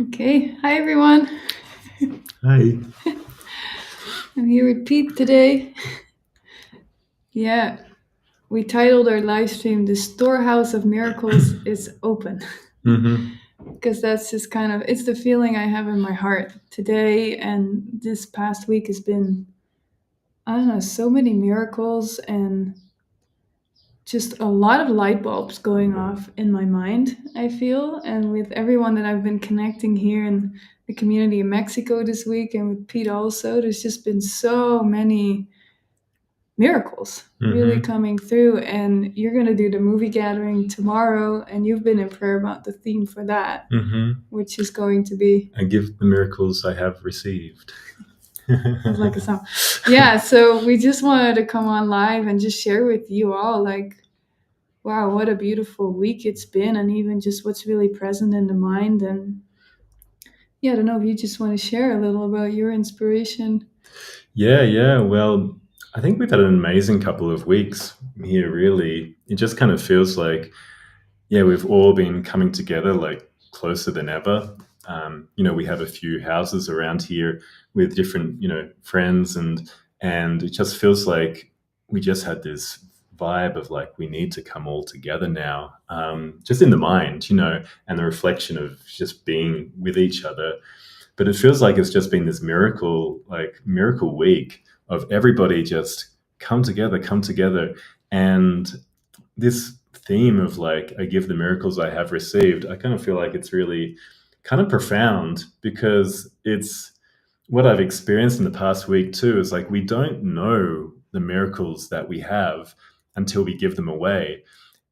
Okay, hi everyone. Hi. I'm here with Pete today. Yeah, we titled our live stream "The Storehouse of Miracles is Open" hmm because that's just kind of it's the feeling I have in my heart today, and this past week has been I don't know so many miracles and just a lot of light bulbs going off in my mind. I feel, and with everyone that I've been connecting here in the community in Mexico this week, and with Pete also, there's just been so many miracles really hmm coming through. And you're going to do the movie gathering tomorrow, and you've been in prayer about the theme for that, hmm which is going to be I give the miracles I have received. sounds like a song. Yeah, so we just wanted to come on live and just share with you all, like, wow, what a beautiful week it's been, and even just what's really present in the mind. And yeah, I don't know if you just want to share a little about your inspiration. Yeah. Well, I think we've had an amazing couple of weeks here, really. It just kind of feels like, yeah, we've all been coming together like closer than ever. We have a few houses around here with different, friends, and it just feels like we just had this vibe of like we need to come all together now, just in the mind, and the reflection of just being with each other. But it feels like it's just been this miracle, like miracle week of everybody just come together, and this theme of like I give the miracles I have received, I kind of feel like it's really kind of profound because it's what I've experienced in the past week too is like we don't know the miracles that we have until we give them away.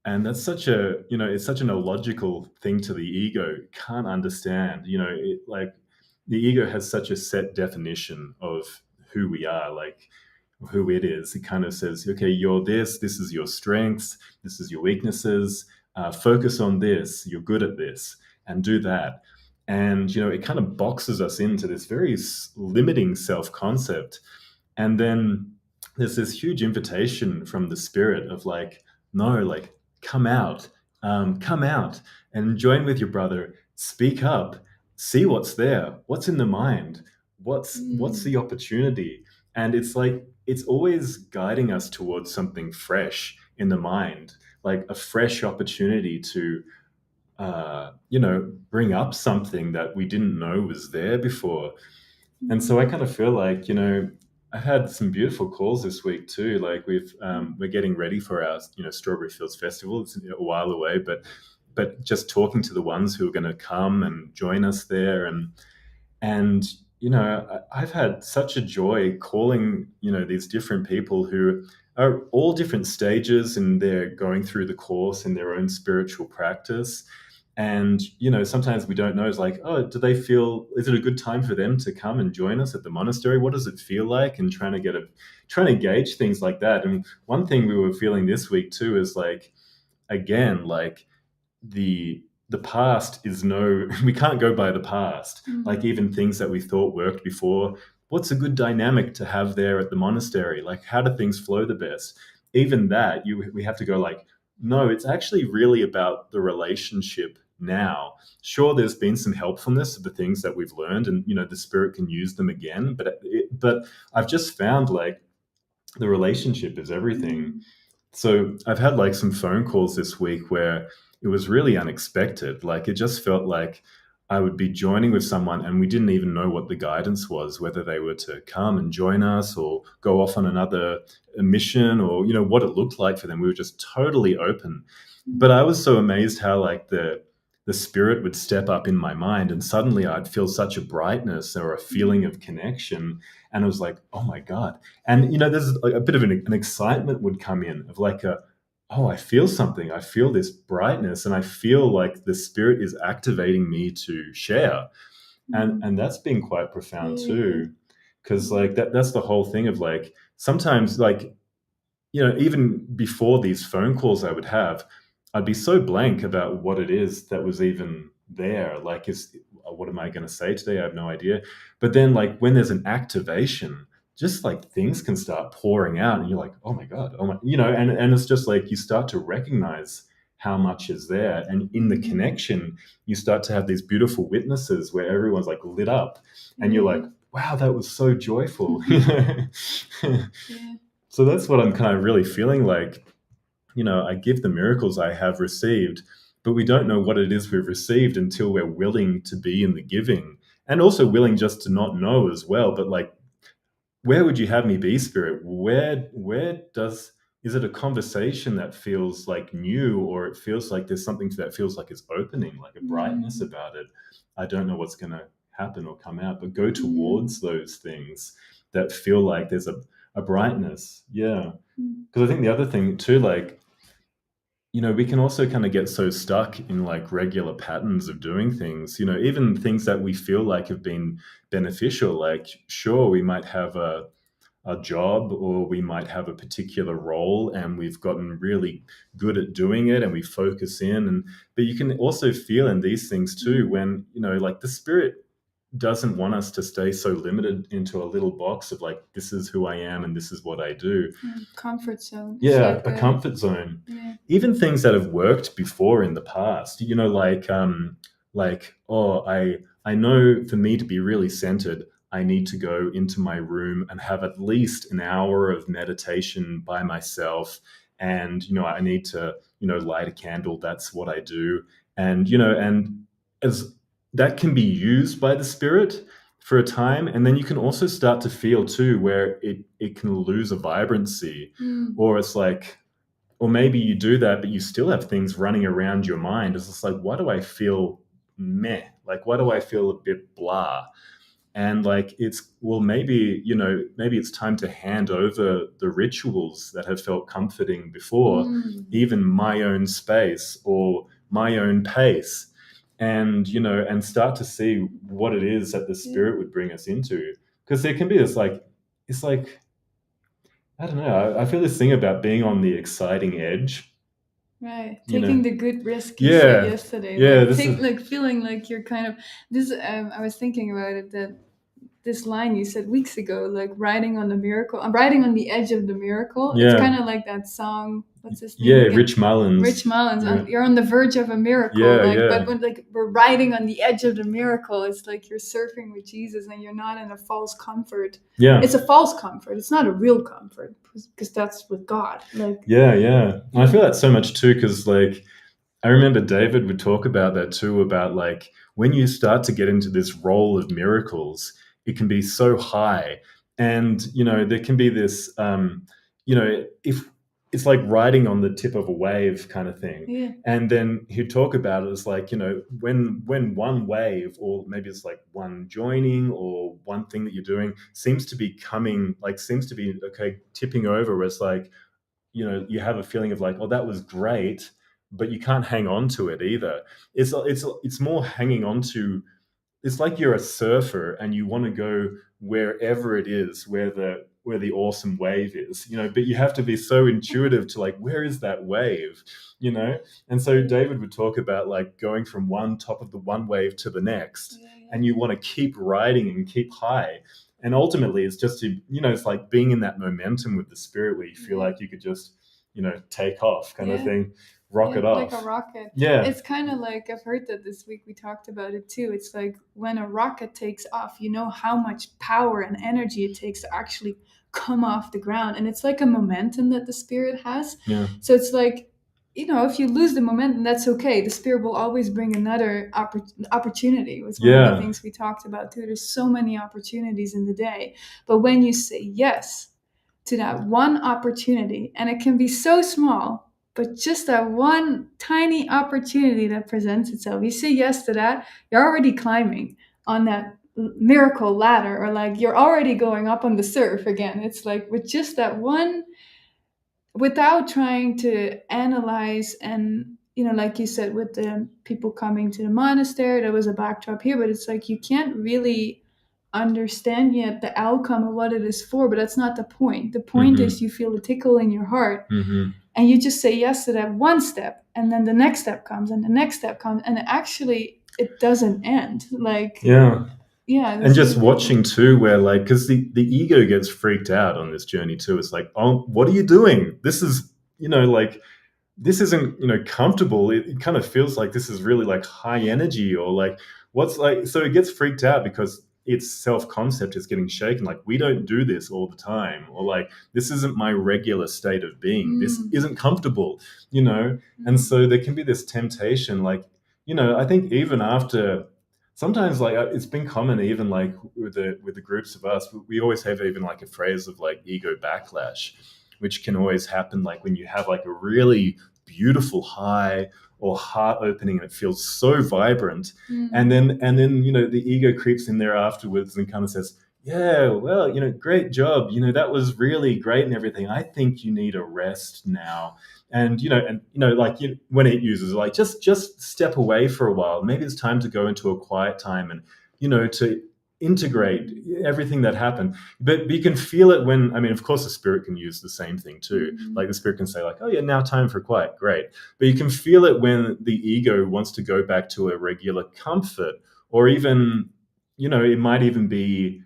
And that's such a, it's such an illogical thing to the ego. Can't understand, like the ego has such a set definition of who we are. Like who it is. It kind of says, okay, you're this is your strengths, this is your weaknesses. Focus on this, you're good at this, and do that. And, it kind of boxes us into this very limiting self concept. And then there's this huge invitation from the spirit of like, no, like, come out and join with your brother, speak up, see what's there, what's in the mind, what's Mm. the opportunity. And it's like it's always guiding us towards something fresh in the mind, like a fresh opportunity to bring up something that we didn't know was there before. And so I kind of feel like, I've had some beautiful calls this week too. Like we're getting ready for our, Strawberry Fields Festival. It's a while away, but just talking to the ones who are going to come and join us there, and I've had such a joy calling, these different people who are all different stages and they're going through the course in their own spiritual practice. And sometimes we don't know, it's like, oh, do they feel, is it a good time for them to come and join us at the monastery? What does it feel like? And trying to gauge things like that. And one thing we were feeling this week too is like, again, like the past is no we can't go by the past, like Mm. even things that we thought worked before. What's a good dynamic to have there at the monastery? Like how do things flow the best? Even that, we have to go like, no, it's actually really about the relationship now. Sure, there's been some helpfulness of the things that we've learned, and the spirit can use them again, but I've just found like the relationship is everything. Mm. So I've had like some phone calls this week where it was really unexpected. Like it just felt like I would be joining with someone and we didn't even know what the guidance was, whether they were to come and join us or go off on another mission, or, what it looked like for them. We were just totally open. But I was so amazed how like the spirit would step up in my mind and suddenly I'd feel such a brightness or a feeling of connection. And it was like, oh my God. And there's like a bit of an excitement would come in of like oh, I feel something. I feel this brightness, and I feel like the spirit is activating me to share. And Mm. that's been quite profound Yeah. too, because like that's the whole thing of like sometimes like even before these phone calls I would have, I'd be so blank about what it is that was even there. Like, what am I going to say today? I have no idea. But then, like, when there's an activation, just like things can start pouring out, and you're like, oh my God, oh my, and it's just like you start to recognize how much is there. And in the connection, you start to have these beautiful witnesses where everyone's like lit up, and you're like, wow, that was so joyful. Yeah. So that's what I'm kind of really feeling like. I give the miracles I have received, but we don't know what it is we've received until we're willing to be in the giving, and also willing just to not know as well. But like, where would you have me be, Spirit? Where does is it a conversation that feels like new, or it feels like there's something that feels like it's opening, like a brightness about it? I don't know what's going to happen or come out, but go towards those things that feel like there's a brightness. Yeah. Because I think the other thing too, like, we can also kind of get so stuck in like regular patterns of doing things, even things that we feel like have been beneficial. Like, sure, we might have a job, or we might have a particular role and we've gotten really good at doing it and we focus in. But you can also feel in these things too when, like the Spirit doesn't want us to stay so limited into a little box of like, this is who I am and this is what I do. Comfort zone. Yeah, a comfort zone. Yeah. Even things that have worked before in the past, like, oh, I know for me to be really centered, I need to go into my room and have at least an hour of meditation by myself. And, I need to, light a candle. That's what I do. And as that can be used by the Spirit for a time, and then you can also start to feel too where it can lose a vibrancy, or it's like, or maybe you do that but you still have things running around your mind. It's just like, why do I feel meh, like why do I feel a bit blah? And like, it's, well, maybe it's time to hand over the rituals that have felt comforting before, even my own space or my own pace, and start to see what it is that the Spirit would bring us into. Because there can be this like, it's like, I don't know, I feel this thing about being on the exciting edge. Right, taking the good risk you Yeah. said yesterday. Yeah, Like feeling like you're kind of this. I was thinking about it, that this line you said weeks ago, like riding on the miracle. I'm riding on the edge of the miracle. It's Yeah. kind of like that song. What's his name? Yeah, again? Rich Mullins. Rich Mullins. Yeah. You're on the verge of a miracle. Yeah, like, yeah. But when like we're riding on the edge of the miracle, it's like you're surfing with Jesus, and you're not in a false comfort. Yeah. It's a false comfort. It's not a real comfort, because that's with God. Like, Yeah, yeah. And I feel that so much too, because like, I remember David would talk about that too, about like, when you start to get into this role of miracles, it can be so high. And, there can be this, if it's like riding on the tip of a wave kind of thing. Yeah. And then he'd talk about it as like, when one wave, or maybe it's like one joining or one thing that you're doing seems to be okay, tipping over, where it's like, you have a feeling of like, oh, that was great, but you can't hang on to it either. It's more hanging on to. It's like you're a surfer and you want to go wherever it is where the awesome wave is, but you have to be so intuitive to like, where is that wave, And so David would talk about like going from one top of the one wave to the next, and you want to keep riding and keep high. And ultimately it's just to, it's like being in that momentum with the Spirit where you feel like you could just, take off kind of thing, rocket off. Like a rocket. Yeah. It's kind of like, I've heard that this week, we talked about it too. It's like when a rocket takes off, you know how much power and energy it takes to actually come off the ground. And it's like a momentum that the Spirit has. Yeah. So it's like, if you lose the momentum, that's okay. The Spirit will always bring another opportunity. It was one of the things we talked about too. There's so many opportunities in the day. But when you say yes to that one opportunity, and it can be so small, but just that one tiny opportunity that presents itself, you say yes to that, you're already climbing on that miracle ladder, or like you're already going up on the surf again. It's like with just that one, without trying to analyze. And like you said, with the people coming to the monastery, there was a backdrop here, but it's like you can't really understand yet the outcome of what it is for, but that's not the point. The point is you feel a tickle in your heart, and you just say yes to that one step, and then the next step comes, and the next step comes, and actually it doesn't end. Like, yeah. And just watching too, where like, because the ego gets freaked out on this journey too. It's like, oh, what are you doing? This is, like, this isn't comfortable. It kind of feels like this is really like high energy, or like what's like, so it gets freaked out because its self-concept is getting shaken, like we don't do this all the time, or like this isn't my regular state of being, this Mm, isn't comfortable, you know. And mm, so there can be this temptation, like, I think even after, sometimes like it's been common, even like with the groups of us, we always have even like a phrase of like ego backlash, which can always happen like when you have like a really beautiful high or heart opening and it feels so vibrant, and mm, then the ego creeps in there afterwards and kind of says, yeah, well, great job, that was really great and everything, I think you need a rest now. And like, when it uses like, just step away for a while, maybe it's time to go into a quiet time and to integrate mm, everything that happened. But you can feel it when, I mean, of course the spirit can use the same thing too, mm, like the spirit can say like, oh yeah, now time for quiet, great. But you can feel it when the ego wants to go back to a regular comfort, or even, it might even be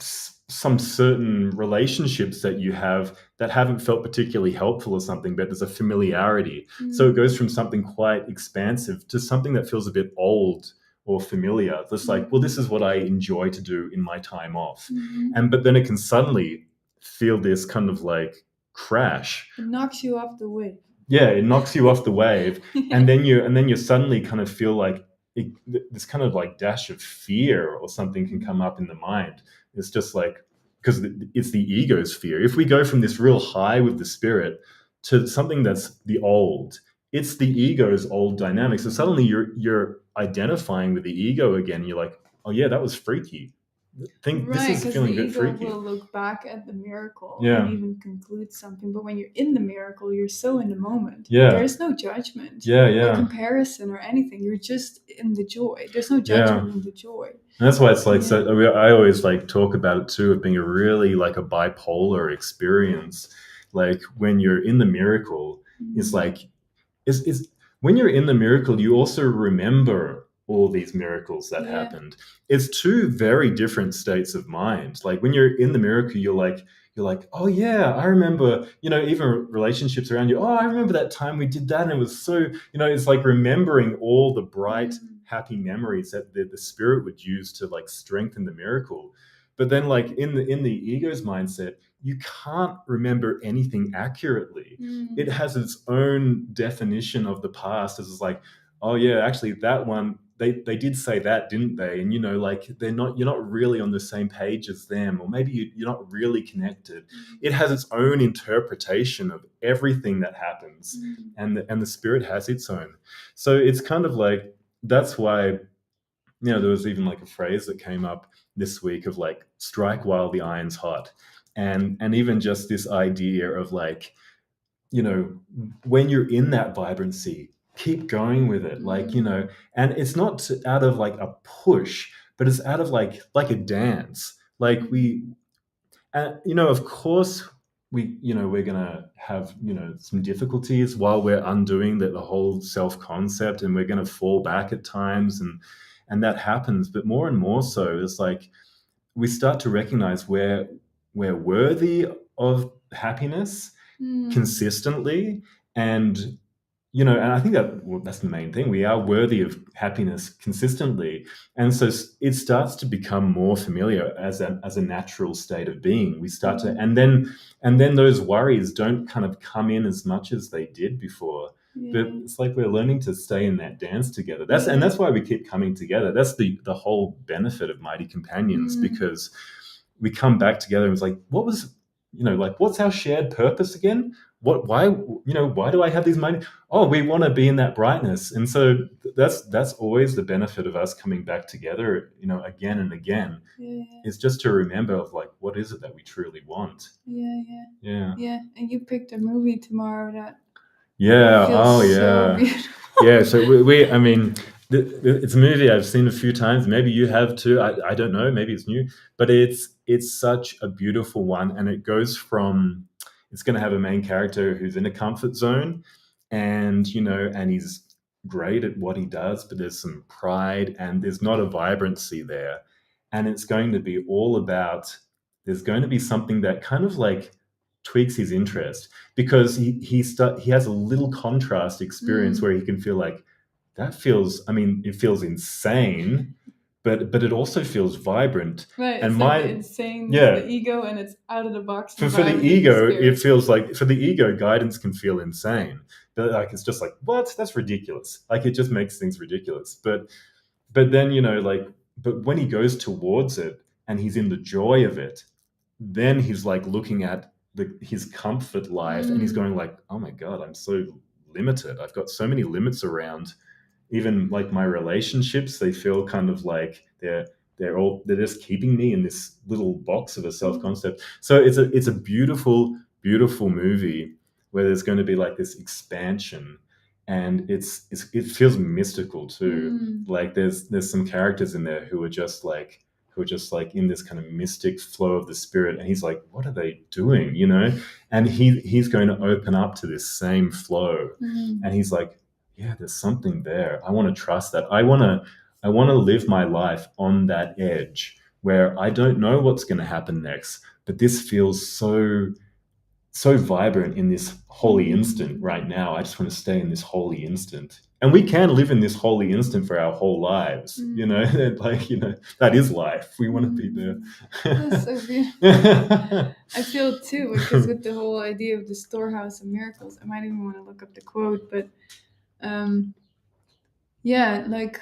some certain relationships that you have that haven't felt particularly helpful or something, but there's a familiarity. So it mm, goes from something quite expansive to something that feels a bit old or familiar. Just like, well, mm, this is what I enjoy to do in my time off. mm. And but then it can suddenly feel this kind of like crash. It knocks you off the wave. Yeah, it knocks you off the wave, and Yeah. then you suddenly kind of feel like it, this kind of like dash of fear or something can come Mm, up in the mind. It's just like, because it's the ego's fear. If we go from this real high with the spirit to something that's the old, it's the ego's old dynamic. So suddenly mm. you're identifying with the ego again. And you're like, oh yeah, that was freaky. Think this Right, is because the feeling a bit ego freaky. will look back at the miracle and Yeah, even conclude something. But when you're in the miracle, you're so in the moment. There yeah, is no judgment yeah, or yeah, comparison or anything. You're just in the joy. There's no yeah. judgment in the joy. And that's why it's like, Yeah. so I always like talk about it too, of being a really like a bipolar experience. Like when you're in the miracle, it's Mm, like, is when you're in the miracle, you also remember all these miracles that yeah. happened. It's two very different states of mind. Like when you're in the miracle, you're like, oh yeah, I remember, even relationships around you. Oh, I remember that time we did that, and it was so, it's like remembering all the bright, Mm, happy memories that the spirit would use to like strengthen the miracle. But then, like in the ego's mindset, you can't remember anything accurately. It mm, has its own definition of the past as like, oh yeah, actually that one, they did say that, didn't they? And like you're not really on the same page as them, or maybe you're not really connected. mm, It has its own interpretation of everything that happens, mm, and the spirit has its own. So it's kind of like, that's why, there was even like a phrase that came up this week of like, strike while the iron's hot. And even just this idea of like, you know, when you're in that vibrancy, keep going with it. Like, mm, and it's not out of like a push, but it's out of like a dance. Like mm, of course, we're gonna have, some difficulties while we're undoing the whole self concept, and we're gonna fall back at times, and that happens. But more and more so, it's like we start to recognize we're worthy of happiness mm, consistently. And and I think that, well, that's the main thing. We are worthy of happiness consistently, and so it starts to become more familiar as a natural state of being. We start to, mm. and then those worries don't kind of come in as much as they did before. But Yeah. it's like we're learning to stay in that dance together. Yeah. That's why we keep coming together. That's the whole benefit of Mighty Companions, Mm, because we come back together and it's like, what was, like, what's our shared purpose again? Why do I have these money? Oh, we want to be in that brightness. And so that's always the benefit of us coming back together, again and again, yeah. is just to remember of like, what is it that we truly want? Yeah. Yeah. Yeah. Yeah. And you picked a movie tomorrow that Yeah. Oh, feels so yeah. beautiful. Yeah. So I mean, it's a movie I've seen a few times. Maybe you have too. I don't know. Maybe it's new, but it's such a beautiful one, and it goes from, it's going to have a main character who's in a comfort zone, and and he's great at what he does, but there's some pride and there's not a vibrancy there, and it's going to be all about, there's going to be something that kind of like tweaks his interest, because he has a little contrast experience Mm. where he can feel like, that feels, I mean, it feels insane, but it also feels vibrant. Right. And It's like the my insane is yeah, the ego, and it's out of the box, and for the vibrant is the ego, it spirit. feels like, for the ego, guidance can feel insane. But like, it's just like, what? That's ridiculous. Like, it just makes things ridiculous. But then, like, but when he goes towards it and he's in the joy of it, then he's like looking at his comfort life, and he's Mm. going like, oh my god, I'm so limited. I've got so many limits around, even like my relationships. They feel kind of like they're just keeping me in this little box of a self Mm. concept. So it's a beautiful movie where there's going to be like this expansion, and it feels mystical too. Mm. Like there's some characters in there who are just like in this kind of mystic flow of the spirit, and he's like, what are they doing, and he's going to open up to this same flow, Mm. and he's like, yeah, there's something there. I want to trust that. I want to live my life on that edge where I don't know what's going to happen next, but this feels so vibrant in this holy instant Mm. right now. I just want to stay in this holy instant. And we can live in this holy instant for our whole lives, Mm. like, that is life. We want to be Mm. That's there. so beautiful. I feel too, because with the whole idea of the storehouse of miracles, I might even want to look up the quote, but um, yeah, like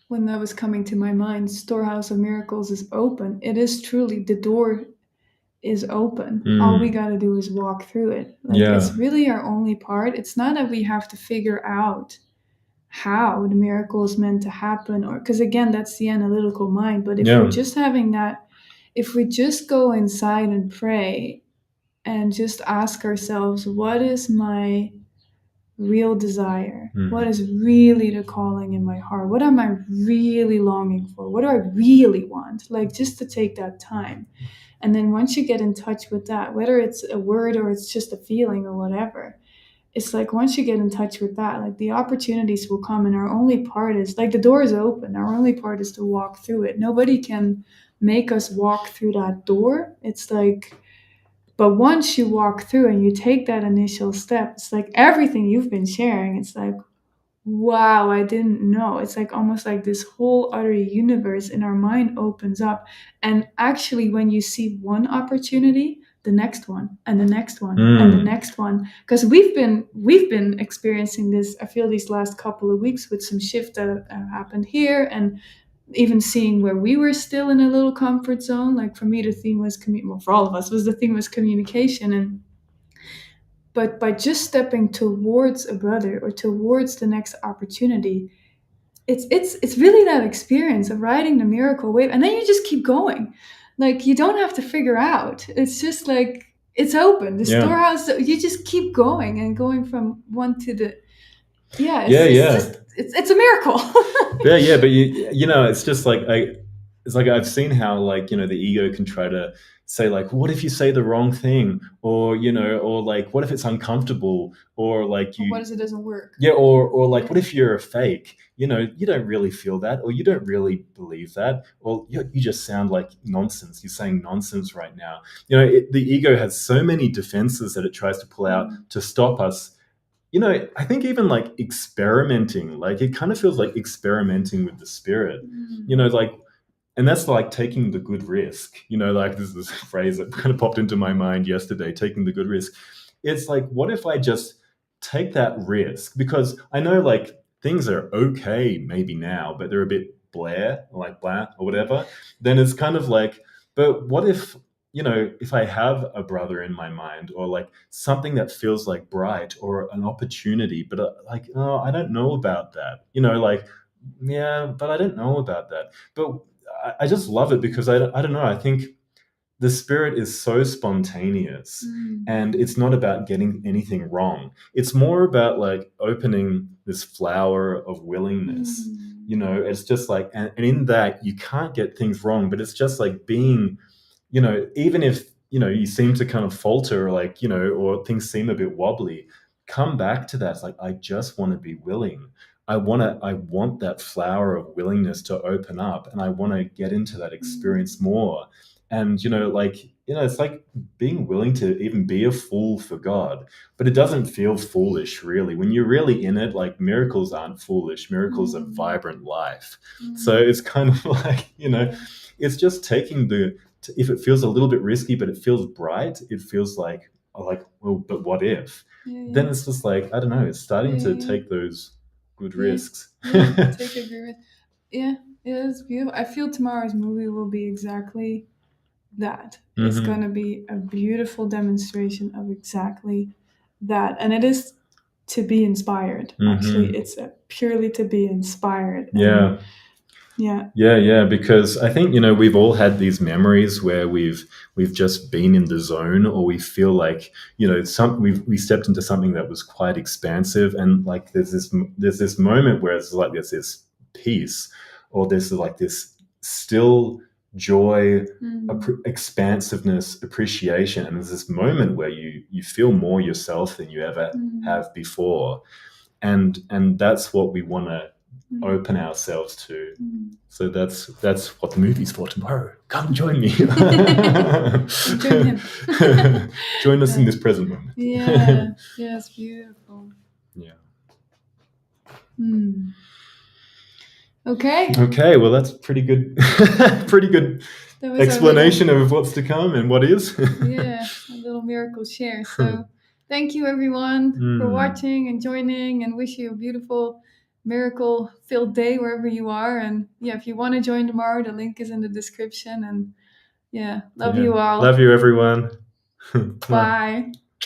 when that was coming to my mind, storehouse of miracles is open. It is truly, the door is open. All we Mm, got to do is walk through it. Like, it's yeah, really our only part. It's not that we have to figure out how the miracle is meant to happen, or because again, that's the analytical mind. But if we're yeah. just having that, if we just go inside and pray and just ask ourselves, what is my real desire? What Mm, is really the calling in my heart? What am I really longing for? What do I really want? Like, just to take that time. And then once you get in touch with that, whether it's a word or it's just a feeling or whatever, it's like once you get in touch with that, like the opportunities will come, and our only part is like the door is open. Our only part is to walk through it. Nobody can make us walk through that door. It's like, but once you walk through and you take that initial step, it's like everything you've been sharing. It's like, wow, I didn't know. It's like almost like this whole other universe in our mind opens up. And actually, when you see one opportunity, the next one and the next one and the mm, next one, because we've been experiencing this. I feel these last couple of weeks with some shift that have happened here, and even seeing where we were still in a little comfort zone. Like for me, the theme was well, for all of us was the theme was communication, and but by just stepping towards a brother or towards the next opportunity, it's really that experience of riding the miracle wave, and then you just keep going. Like you don't have to figure out. It's just like it's open. The yeah, storehouse. You just keep going and going from one to the. Yeah, yeah, it's yeah. just it's a miracle. Yeah, but it's just like it's like I've seen how, like, the ego can try to say like, what if you say the wrong thing, or or like, what if it's uncomfortable, or like What you if it doesn't work? yeah, or like, Yeah. what if you're a fake? You don't really feel that, or you don't really believe that, or you just sound like nonsense. You're saying nonsense right now. The ego has so many defenses that it tries to pull out Mm. to stop us. I think even like experimenting, like it kind of feels like experimenting with the spirit, Mm. like, and that's like taking the good risk. Like, this is a phrase that kind of popped into my mind yesterday, taking the good risk. It's like, what if I just take that risk? Because I know like things are okay maybe now, but they're a bit like blah or whatever. Then it's kind of like, but what if, if I have a brother in my mind, or like something that feels like bright or an opportunity, but like, oh, I don't know about that. Like, yeah, but I don't know about that. But I just love it because I don't know. I think the spirit is so spontaneous, Mm. and it's not about getting anything wrong. It's more about like opening this flower of willingness. Mm. It's just like, and in that you can't get things wrong, but it's just like being, even if, you seem to kind of falter, or like, or things seem a bit wobbly, come back to that. It's like, I just want to be willing. I want that flower of willingness to open up, and I want to get into that experience Mm. more. And, like, it's like being willing to even be a fool for God. But it doesn't feel foolish, really. When you're really in it, like miracles aren't foolish, miracles are vibrant life. So it's kind of like, Yeah. it's just taking if it feels a little bit risky, but it feels bright, it feels like, well, but what if? Yeah, Then yeah. it's just like, I don't know, it's starting to Yeah, take those good yeah, risks. yeah. Take a good. Yeah, yeah, it's beautiful. I feel tomorrow's movie will be exactly that. It's Hmm. gonna be a beautiful demonstration of exactly that, and it is to be inspired. Actually, Hmm. it's purely to be inspired, and Yeah. yeah. Yeah, because I think we've all had these memories where we've just been in the zone, or we feel like we stepped into something that was quite expansive, and like there's this moment where it's like there's this peace, or there's like this still joy, Mm, expansiveness, appreciation, and there's this moment where you feel more yourself than you ever mm, have before, and that's what we want to mm, open ourselves to. mm. So that's what the movie's for tomorrow. Come join me. And join him. Join us in Yeah, this present moment. yeah, yeah, it's beautiful. Yeah. Hmm. Okay, Okay, well that's pretty good. Pretty good that was our explanation little, of what's to come and what is. yeah, a little miracle share. So, thank you everyone for Mm, watching and joining, and wish you a beautiful miracle filled day wherever you are. And yeah, if you want to join tomorrow, the link is in the description. And yeah, love yeah. you Love all. you, everyone. Bye.